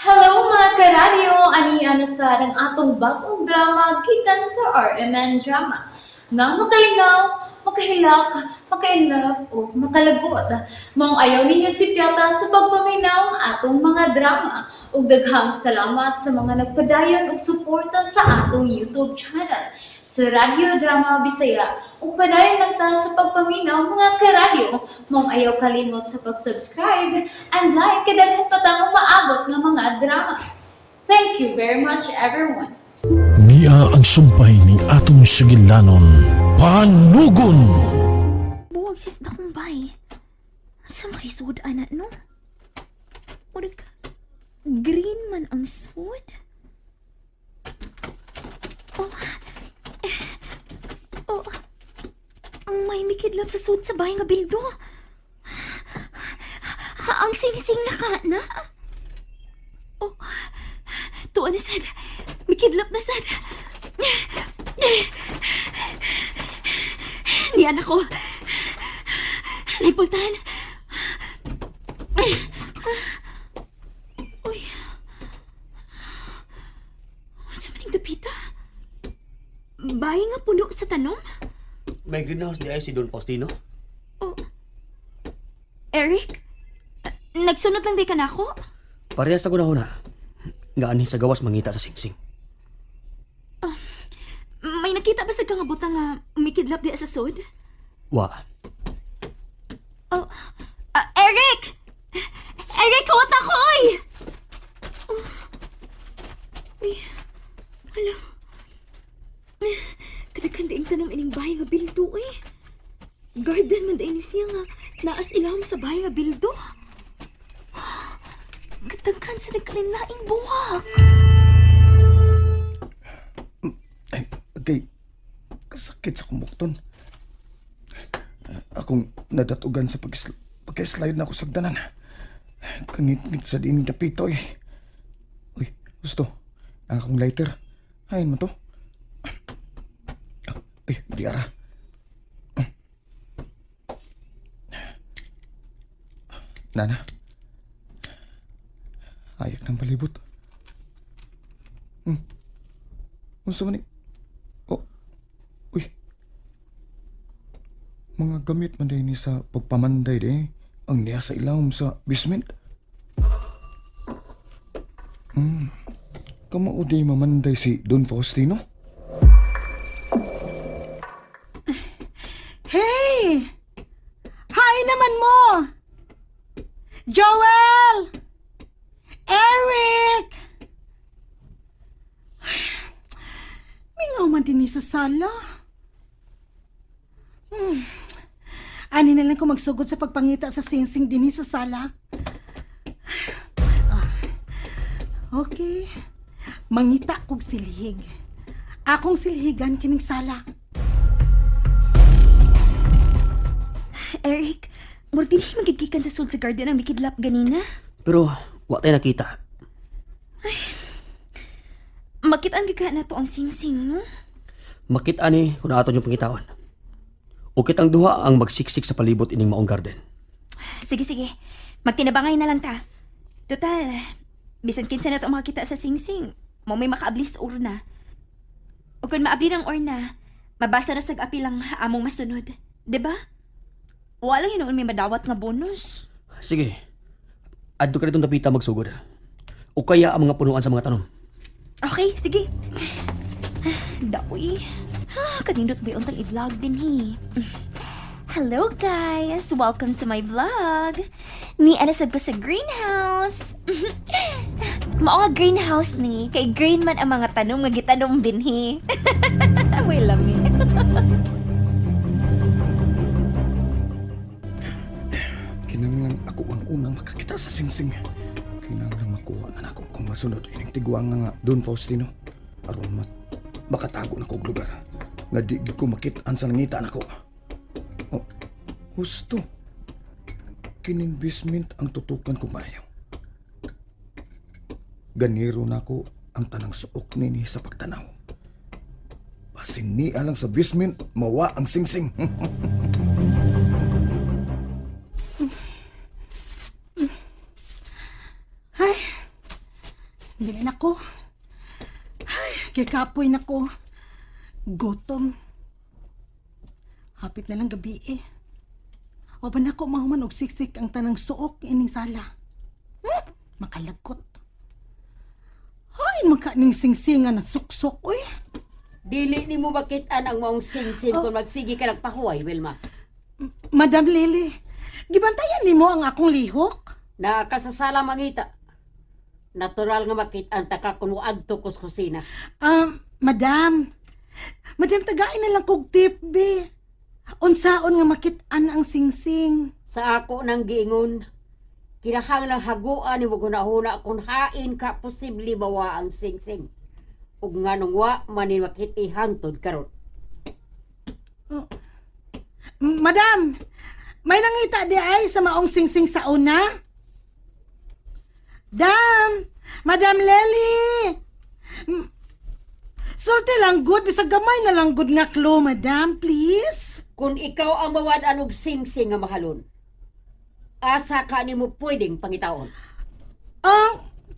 Hello mga karadyo! Ani anasad ang atong bagong drama gikan sa RMN Drama. Nga makalingaw, makahilak, maka-inlove o makalagot. Maong ayaw ninyo si Piata sa pagpaminaw ang atong mga drama. Ug daghang salamat sa mga nagpadayon ug suporta sa atong YouTube channel sa Radio Drama Bisaya. Ug padayon lang ta sa pagpaminaw mga karadyo. Maong ayaw kalimot sa pag-subscribe and like kadaghan pa tang maabot nga mga drama. Thank you very much everyone. Niya ang sumpay ni atong sugilanon. Panugon! Buwag sis na kong bay. Sa makisud, anak, no? Murag green man ang sud. Oh, oh, may mikidlap sa sud sa bahay nga bildo. Ang sing-sing na ka, na? Oh, tuwa na sad. Mikidlap na sad. Niyan ako. Naipultahan. Uy. Sa maning dapita? Bahay nga puno sa tanom? May greenhouse di ay si Don Faustino? Oh. Eric? Nagsunod lang di ka na ako? Parehas ako na huna. Nga ani sa gawas mangita sa singsing. May nakita ba sa kang butang nga umikidlap di sa sod? Wa. Oh. Eric! Eric, huwag ako, oy! Oh. Uy. Hala. Kadagkandaing tanong ining bahay nga bildo, eh. Garden man dahil siya nga naas ilawom sa bahay nga bildo. Katagkan sa nagkalinlaing buwak. Ay, okay. Kasakit sa kumbukton. Akong nadatugan sa pag-slide na ako sa danan. Kangit-ngit sa dining dapito eh. Uy, gusto. Ang akong lighter. Hayin mo to. Ay, di ara. Nana. Ayak ng palibot. Unsa man ni? Oh. Uy. Mga gamit man din ni sa pagpamanday de. Ang niya sa ilawom sa basement. Kamao di mamanday si Don Faustino? Hey! Hi naman mo! Joel! Eric! Mingaw man din ni sa sala. Ani na lang ko magsugod sa pagpangita sa singsing din sa sala. Okay. Mangita kog silhig. Akong silhigan kining sala. Eric, mura din magigikan sa sud sa garden ang mikidlap ganina. Pero wa tayo nakita. Makitaan ka na to ang singsing, no? Makit ani kung ato yung pangitawan. O kitang duha ang magsiksik sa palibot ining maong garden. Sige, sige. Magtinabangay na lang ta. Total, bisan kinsa na to makita sa singsing. Mo may makaablis sa urna. O kung maabli ng urna, mabasa na sag-api lang among masunod. Diba? Wala yun may madawat nga bonus. Sige. Adto ka nitong dapita magsugod. O kaya ang mga punuan sa mga tanom. Okay, sige. Dawi. Kanindot ba yung i-vlog din, he? Hello, guys! Welcome to my vlog! Ni anasag ko sa greenhouse! Mao nga greenhouse ni, kay green man ang mga tanom nga gitanom din, he? May lami. Kinanglan ako ang unang makakita sa singsing. Kinanglan makuha na ako kung masunod ining tiguang nga Don Faustino. Aron makatago na kong lugar. Nga di gid ko makitaan sa nangita na ko. Oh, gusto. Kining basement ang tutukan ko mayo. Ganiro na ko ang tanang suok nini sa pagtanaw. Basing ni alang sa basement, mawa ang singsing. Dili na ko. Ay, kikapoy na ko. Gutom. Hapit na lang gabi eh. O ba na ko mahuman og siksik ang tanang suok ining sala? Makalagkot. Ay, makaning singsingan na suksok, uy. Dili ni mo makitaan ang maong sing-sing kung magsigi ka ng pahuway, Wilma. Madam Lily, gibantayan nimo ang akong lihok? Nakakasasala mangita. Natural nga makitaan ta ka kung adto kus kusina. Madam. Madam, tagain na lang kog tip, be. Unsaon nga makitaan ang singsing. Sa ako nang giingon, kinahanglang haguan ni mo gunahuna kung hain ka posible bawa ang sing-sing. Ug nga nung wa manin makiti hangtod karon. Madam, may nangita di ay sa maong singsing sa una? Madam Lely! Sorte lang good, bisag gamay na lang good nga clue, madam, please. Kung ikaw ang mawad-an og sing-sing nga mahalon, asa ka nimo pwedeng pangitaon.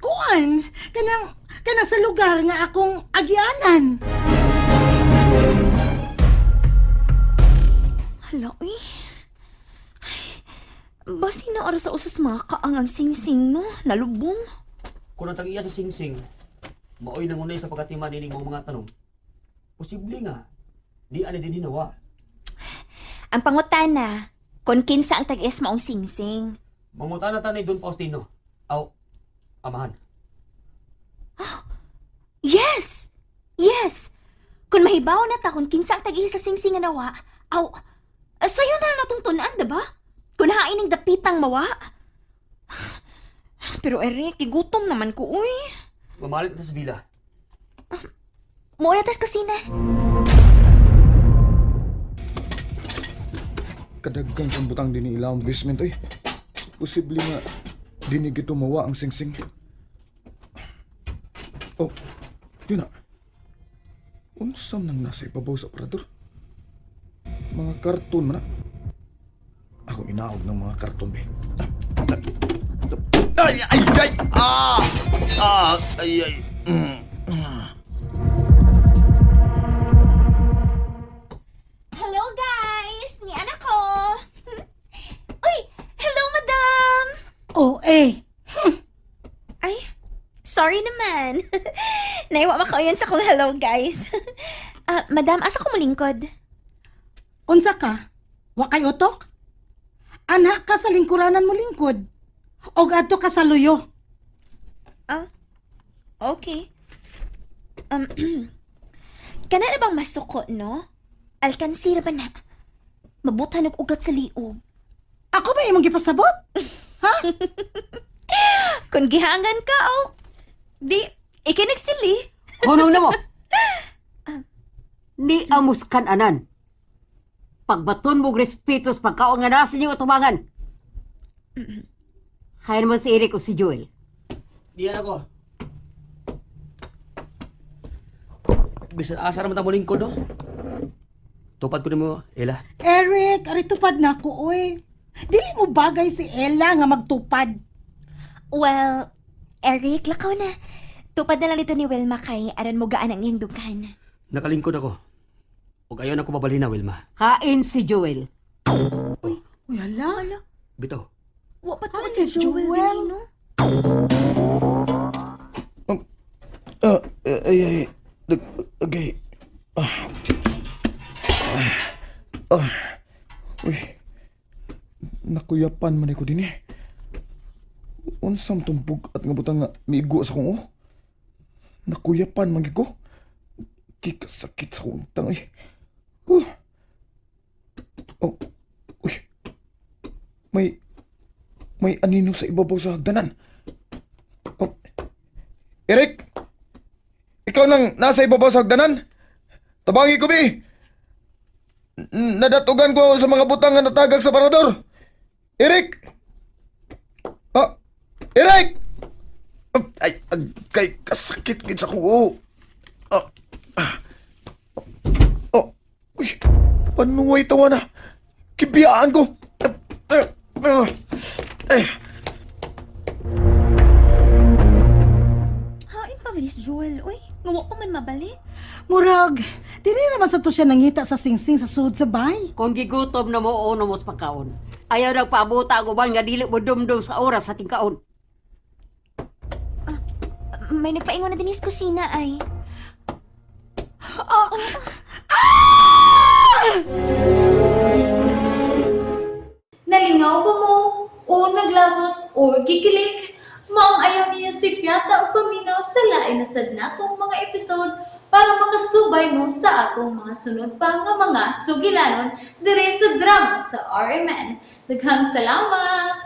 Kuan, kanang sa lugar nga akong agyanan. Hala, uy. Basi na oras sa usas mga kaangang sing-sing, no? Nalubong. Kung ang tag-iya sa singsing, maoy nangunay sa pagkatiman nining mga tanong. Posible nga, di ani din hinawa. Ang pangutana, kung kinsa ang tag-is maong sing-sing. Mangutan na tanay Don Faustino. Aw, amahan. Yes! Yes! Kung mahibaw na ta kung kinsa ang tag-is sa sing-sing nga nawa, sayo na lang natong tunaan, diba? Kung hain ng dapitang mawa. Pero Eric, igutom naman ko, uy. Mamalit na sa villa. Muna tas kasina. Kadagkan sa butang din ila ang basement ay. Posible nga dinig ito mawa ang singsing. Oh, yun na. Unsam nang nasa ibabaw sa parador? Mga karton man na. Ako inaog ng mga karton be. Ay, ay, ay! Ay, ay! Hello, guys! Ni anak ko! Uy! Hello, madam! Ay, sorry naman. Naiwa ba kayo sa kong hello, guys? Madam, asa ko malingkod? Unsa ka? Wa kay utok? Anak ka sa lingkuranan mo lingkod. O adto ka sa luyo. Okay. Kana na bang masuko, no? Alkansira ba na? Mabutan og ugat sa liog. Ako ba imong gipasabot? Ha? Kung gihangan ka, di, ikinagsili. Hunong na mo! Ni amos kan anan. Pagbaton mo respetos pagkaon nga nasa niyong atumangan. Kaya naman si Eric o si Joel. Diyan ako. Bisan asa naman tamo lingkod, no? Tupad ko mo, Ella. Eric, ari tupad na ko, oy. Dili mo bagay si Ella nga magtupad. Well, Eric, lakaw na. Tupad na lang dito ni Wilma kay aran mo gaan ang iyong dukan. Nakalingkod ako. Huwag ayaw na ko babalhin na, Wilma. Hain si Joel. Uy, hala. Bito. Wa pa Ano si si Joel, Joel? no? Ay, okay. Uy, nakuyapan man ko din eh. Unsam tumpog at nga butang nga miigo sa kong nakuyapan man ko. Kikasakit sa kong tang eh. Oh, uy. May anino sa ibabaw sa hagdanan. Oh. Eric! Ikaw nang nasa ibabaw sa hagdanan? Tabangi ko, bi! Nadatugan ko sa mga butang nga natagag sa parador. Eric! Eric! Ay, kay kasakit gid sa kong uy, panuway tawa na. Kibiyaan ko. Miss Joel. Uy, ngawa pa man mabalik. Murag, dili naman sa to siya nangita sa singsing sa sud sa bay. Kung gigutom na mo o mo sa pagkaon. Ayaw nagpabuta ko ba nga dili mo dumdum sa oras sa tingkaon. May nagpaingon na din sa kusina ay. Nalingaw ba mo? O naglagot? O gikilik? Maong ayaw niya si Piata o paminaw sa lain na sad natong mga episode para makasubay mo sa atong mga sunod pa nga mga sugilanon dire sa drama sa RMN. Daghang salamat!